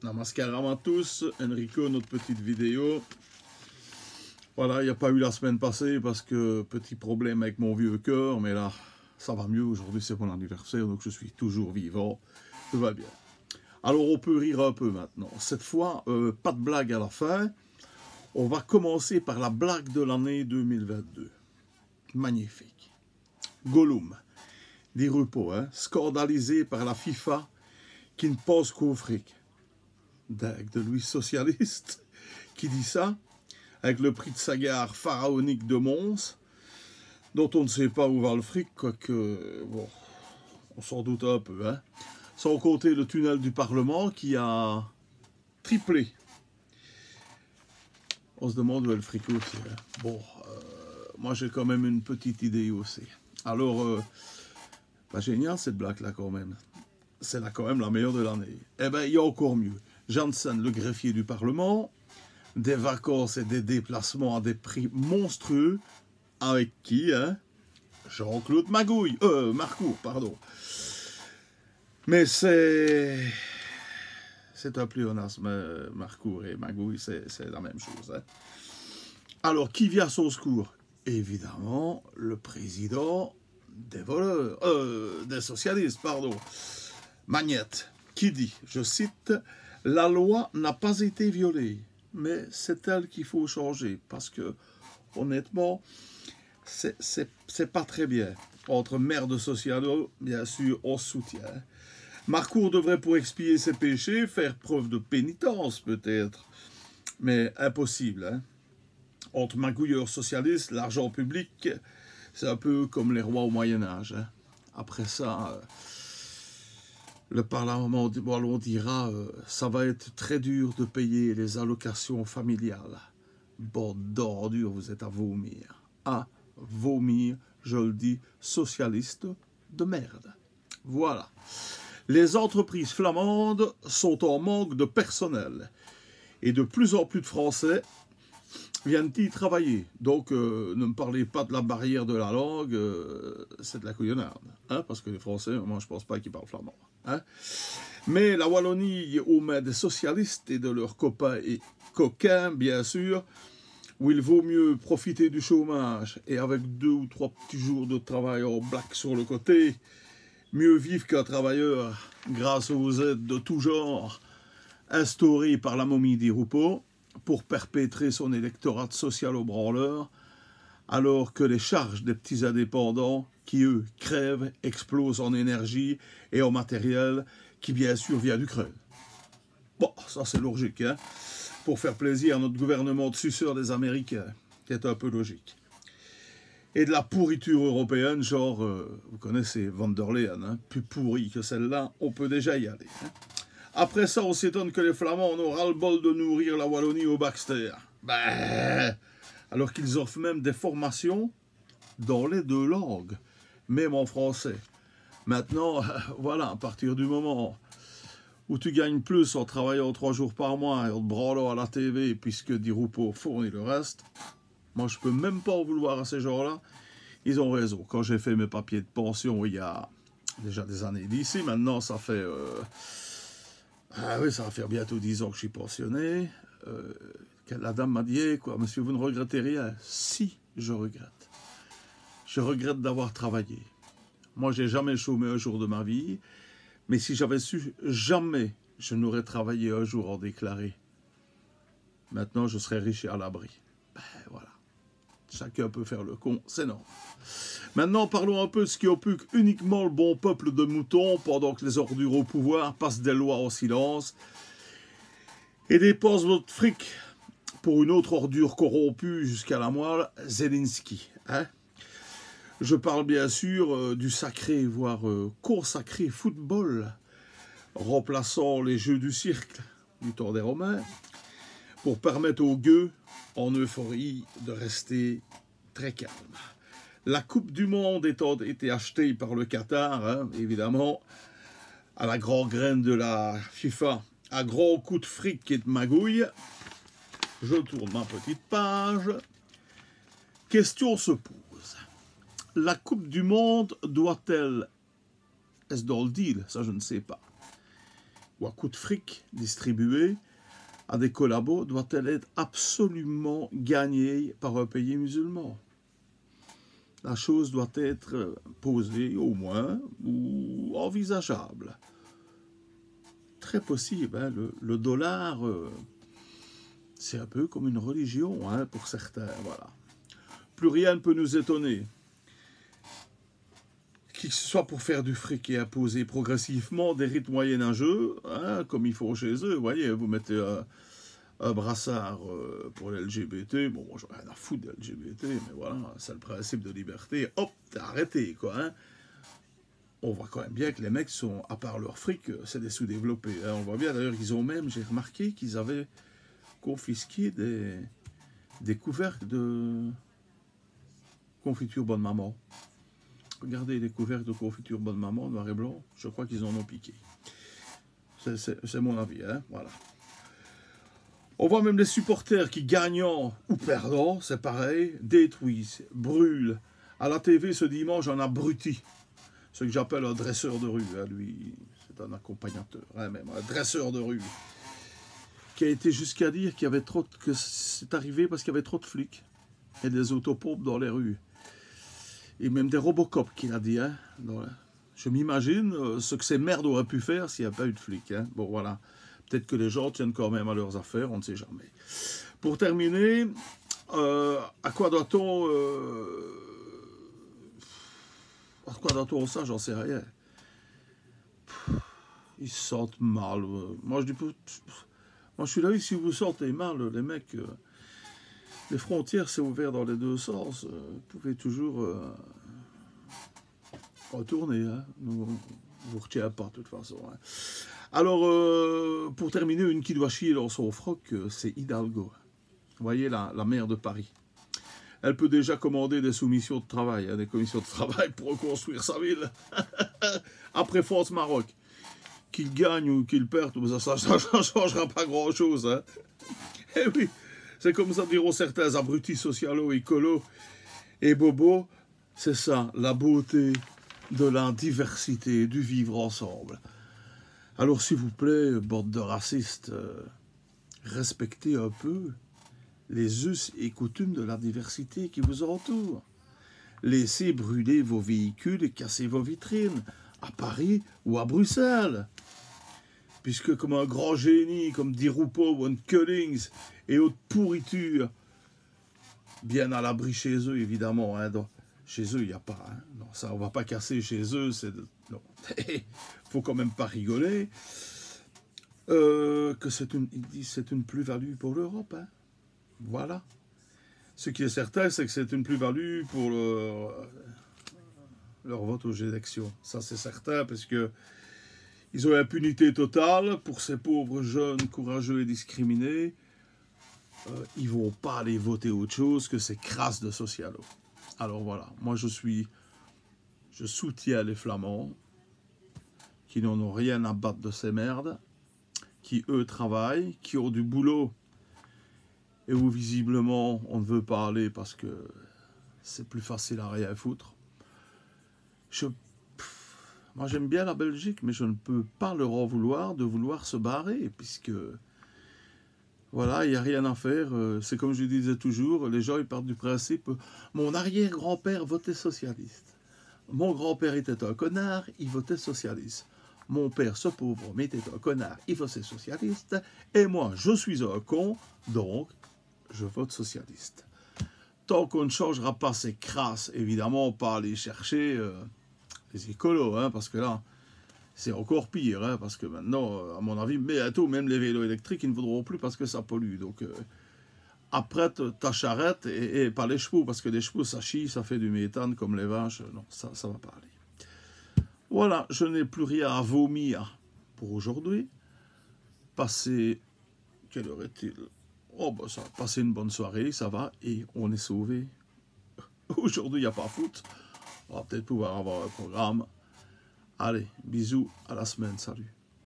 Namaskaram à tous, Enrico, notre petite vidéo. Voilà, il n'y a pas eu la semaine passée parce que petit problème avec mon vieux cœur, mais là, ça va mieux. Aujourd'hui, c'est mon anniversaire, donc je suis toujours vivant. Tout va bien. Alors, on peut rire un peu maintenant. Cette fois, pas de blague à la fin. On va commencer par la blague de l'année 2022. Magnifique. Gollum, dit Rupo, scandalisé par la FIFA qui ne pense qu'au fric. Dingue de lui socialiste qui dit ça, avec le prix de sa gare pharaonique de Mons, dont on ne sait pas où va le fric, quoique, bon, on s'en doute un peu, sans compter le tunnel du Parlement qui a triplé. On se demande où est le fric aussi. Bon, moi j'ai quand même une petite idée aussi. Alors, génial cette blague-là quand même. C'est là quand même la meilleure de l'année. Eh bien, il y a encore mieux. Janssen, le greffier du Parlement, des vacances et des déplacements à des prix monstrueux, avec qui, Jean-Claude Marcourt, pardon. Mais c'est un pléonasme, Marcourt et Magouille, c'est la même chose. Alors, qui vient à son secours? Évidemment, le président des voleurs, des socialistes, pardon, Magnette, qui dit, je cite, « La loi n'a pas été violée, mais c'est elle qu'il faut changer, parce que, honnêtement, c'est pas très bien. Entre maire de socialo, bien sûr, on soutient. Marcourt devrait, pour expier ses péchés, faire preuve de pénitence, peut-être, mais impossible. Entre magouilleurs socialistes, l'argent public, c'est un peu comme les rois au Moyen-Âge. Après ça... Le Parlement wallon dira ça va être très dur de payer les allocations familiales. Bande d'ordures, vous êtes à vomir. À vomir, je le dis, socialiste de merde. Voilà. Les entreprises flamandes sont en manque de personnel. Et de plus en plus de Français viennent y travailler. Donc, ne me parlez pas de la barrière de la langue, c'est de la couillonnade. Parce que les Français, moi, je ne pense pas qu'ils parlent flamand. Mais la Wallonie, aux mains des socialistes et de leurs copains et coquins, bien sûr, où il vaut mieux profiter du chômage et avec 2 ou 3 petits jours de travail en black sur le côté, mieux vivre qu'un travailleur grâce aux aides de tout genre instaurées par la momie des Rupo pour perpétrer son électorat social au branleur, alors que les charges des petits indépendants qui, eux, crèvent, explosent en énergie et en matériel qui, bien sûr, vient d'Ukraine. Bon, ça c'est logique, pour faire plaisir à notre gouvernement de suceurs des Américains, qui est un peu logique. Et de la pourriture européenne, genre, vous connaissez Van der Leyen, plus pourri que celle-là, on peut déjà y aller. Après ça, on s'étonne que les Flamands en ont ras-le-bol de nourrir la Wallonie au Baxter. Alors qu'ils offrent même des formations dans les 2 langues, même en français. Maintenant, voilà, à partir du moment où tu gagnes plus en travaillant 3 jours par mois et en te branlant à la TV, puisque Di Rupo fournit le reste, moi je peux même pas en vouloir à ces gens-là. Ils ont raison. Quand j'ai fait mes papiers de pension il y a déjà des années d'ici, maintenant ça fait... ça va faire bientôt 10 ans que je suis pensionné. La dame m'a dit, quoi, monsieur, vous ne regrettez rien? Si, je regrette. Je regrette d'avoir travaillé. Moi, j'ai jamais chômé un jour de ma vie, mais si j'avais su, jamais je n'aurais travaillé un jour en déclaré. Maintenant, je serais riche et à l'abri. Voilà. Chacun peut faire le con, c'est normal. Maintenant, parlons un peu de ce qui occupe uniquement le bon peuple de moutons pendant que les ordures au pouvoir passent des lois en silence et dépensent votre fric pour une autre ordure corrompue jusqu'à la moelle, Zelensky. Je parle bien sûr du sacré, voire consacré football, remplaçant les jeux du cirque du temps des Romains, pour permettre aux gueux, en euphorie, de rester très calmes. La Coupe du Monde étant été achetée par le Qatar, évidemment, à la grande graine de la FIFA, à grands coups de fric et de magouille, je tourne ma petite page. Question se pose. La Coupe du Monde doit-elle... Est-ce dans le deal? Ça, je ne sais pas. ou à coup de fric distribué à des collabos doit-elle être absolument gagnée par un pays musulman? La chose doit être posée au moins ou envisageable. Très possible, hein, le dollar, c'est un peu comme une religion, hein, pour certains, voilà. Plus rien ne peut nous étonner. Qu'il soit pour faire du fric et imposer progressivement des rites moyenâgeux, hein, comme ils font chez eux. Vous voyez, vous mettez un brassard pour l'LGBT, bon, moi j'en ai rien à foutre de l'LGBT, mais voilà, c'est le principe de liberté, hop, t'es arrêté, quoi. Hein. On voit quand même bien que les mecs sont, à part leur fric, c'est des sous-développés. Hein. On voit bien d'ailleurs qu'ils ont même, j'ai remarqué qu'ils avaient confisqué des couvercles de confiture bonne maman. Regardez les couvercles de confiture bonne maman, noir et blanc, je crois qu'ils en ont piqué. C'est mon avis, hein, voilà. On voit même les supporters qui, gagnant ou perdant, c'est pareil, détruisent, brûlent. À la TV ce dimanche, un abruti, ce que j'appelle un dresseur de rue, hein, lui, c'est un accompagnateur, hein, même un dresseur de rue, qui a été jusqu'à dire qu'il y avait trop que c'est arrivé parce qu'il y avait trop de flics et des autopompes dans les rues. Et même des Robocop qu'il a dit. Hein, je m'imagine ce que ces merdes auraient pu faire s'il n'y avait pas eu de flics. Hein. Bon, voilà. Peut-être que les gens tiennent quand même à leurs affaires, on ne sait jamais. Pour terminer, à quoi doit-on... à quoi doit-on ça? J'en sais rien. Ils se sentent mal. Moi, je suis là, si vous vous sentez mal, les mecs... les frontières, c'est ouvert dans les deux sens. Vous pouvez toujours retourner. Hein. Nous, on vous retient pas, de toute façon. Hein. Alors, pour terminer, une qui doit chier dans son froc, c'est Hidalgo. Vous voyez, la maire de Paris. Elle peut déjà commander des soumissions de travail, hein, des commissions de travail pour reconstruire sa ville. Après France-Maroc. Qu'il gagne ou qu'il perde, ça ne changera pas grand-chose. Hein. Eh oui. C'est comme ça diront certains abrutis socialo, écolos et bobos. C'est ça, la beauté de la diversité, du vivre ensemble. Alors s'il vous plaît, bande de racistes, respectez un peu les us et coutumes de la diversité qui vous entoure. Laissez brûler vos véhicules et casser vos vitrines, à Paris ou à Bruxelles. Puisque comme un grand génie, comme Di Rupo, One Cullings et autres pourritures, bien à l'abri chez eux, évidemment. Hein, chez eux, il n'y a pas. Hein, non, ça, on ne va pas casser chez eux. Non, faut quand même pas rigoler. Que c'est une plus-value pour l'Europe. Hein. Voilà. Ce qui est certain, c'est que c'est une plus-value pour leur vote aux élections. Ça, c'est certain, parce que ils ont l'impunité totale pour ces pauvres jeunes courageux et discriminés. Ils ne vont pas aller voter autre chose que ces crasses de socialo. Alors voilà, moi je soutiens les Flamands qui n'en ont rien à battre de ces merdes, qui eux travaillent, qui ont du boulot et où visiblement on ne veut pas aller parce que c'est plus facile à rien foutre. Moi j'aime bien la Belgique, mais je ne peux pas leur en vouloir de vouloir se barrer, puisque voilà, il n'y a rien à faire. C'est comme je disais toujours, les gens ils partent du principe, mon arrière-grand-père votait socialiste. Mon grand-père était un connard, il votait socialiste. Mon père, ce pauvre homme, était un connard, il votait socialiste. Et moi, je suis un con, donc je vote socialiste. Tant qu'on ne changera pas ces crasses, évidemment, pas aller chercher les écolos, hein, parce que là, c'est encore pire, hein, parce que maintenant, à mon avis, bientôt, même les vélos électriques, ils ne voudront plus parce que ça pollue. Donc, après ta charrette et pas les chevaux, parce que les chevaux, ça chie, ça fait du méthane comme les vaches. Non, ça ne va pas aller. Voilà, je n'ai plus rien à vomir pour aujourd'hui. Passez, quelle heure est-il? Oh, ben ça, passez une bonne soirée, ça va, et on est sauvé. Aujourd'hui, il n'y a pas foot. On va peut-être pouvoir avoir un programme. Allez, bisous, à la semaine, salut.